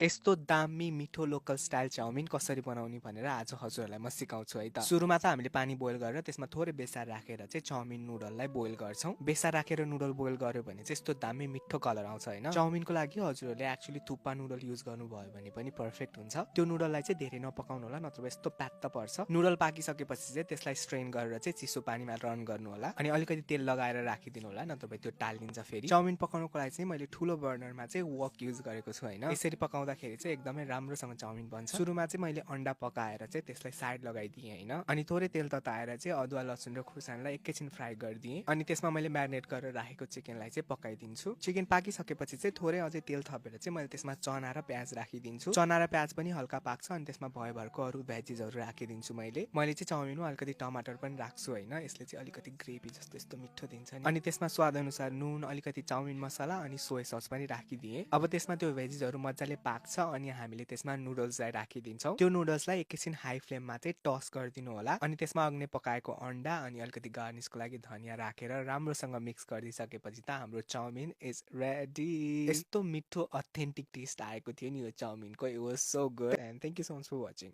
यस्तो दामी मिठो लोकल स्टाइल चाउमिन कसरी बनाउने भनेर आज हजुरहरूलाई म सिकाउँछु है त। सुरुमा त हामीले पानी बोइल गरेर त्यसमा थोरै बेसार राखेर चाहिँ चाउमिन नुडललाई बोइल गर्छौँ। बेसार राखेर नुडल बोइल गर्यो भने चाहिँ यस्तो दामी मिठो कलर आउँछ होइन। चाउमिनको लागि हजुरहरूले एक्चुअली थुक्पा नुडल युज गर्नुभयो भने पनि पर्फेक्ट हुन्छ। त्यो नुडललाई चाहिँ धेरै नपकाउनु होला, नत्र यस्तो प्यात्त पर्छ। नुडल पाकिसकेपछि चाहिँ त्यसलाई स्ट्रेन गरेर चाहिँ चिसो पानीमा रन गर्नु होला अनि अलिकति तेल लगाएर राखिदिनु होला, नत्र त्यो टालिन्छ फेरि। चाउमिन पकाउनुको लागि चाहिँ मैले ठुलो बर्नरमा चाहिँ वक युज गरेको छु होइन। यसरी पकाउँदाखेरि चाहिँ एकदमै राम्रोसँग चाउमिन बन्छ। सुरुमा चाहिँ मैले अन्डा पकाएर चाहिँ त्यसलाई साइड लगाइदिएँ होइन, अनि थोरै तेल तताएर चाहिँ अदुवा लसुन र खुर्सानीलाई एकैछिन फ्राई गरिदिएँ। अनि त्यसमा मैले म्यारिनेट गरेर राखेको चिकनलाई चाहिँ पकाइदिन्छु। चिकन पाकिसकेपछि चाहिँ थोरै अझै तेल थपेर चाहिँ मैले त्यसमा चना र प्याज राखिदिन्छु। चना र प्याज पनि हल्का पाक्छ अनि त्यसमा भरको अरू भेजिजहरू राखिदिन्छु। मैले चाहिँ चाउमिनमा अलिकति टमाटर पनि राख्छु होइन, यसले चाहिँ अलिकति ग्रेभी जस्तो यस्तो मिठो दिन्छ नि। अनि त्यसमा स्वाद अनुसार नुन, अलिकति चाउमिन मसला अनि सोया सस पनि राखिदिएँ। अब त्यसमा त्यो भेजिजहरू मजाले पाक्छ अनि हामीले त्यसमा नुडल्सलाई राखिदिन्छौँ। त्यो नुडल्सलाई एकैछिन हाई फ्लेममा चाहिँ टस गरिदिनु होला अनि त्यसमा अग्नि पकाएको अन्डा अनि अलिकति गार्निसको लागि धनिया राखेर राम्रोसँग मिक्स गरिसकेपछि त हाम्रो चाउमिन इज रेडी। यस्तो मिठो अथेन्टिक टेस्ट आएको थियो नि यो चाउमिनको। It was so good and thank you so much for watching.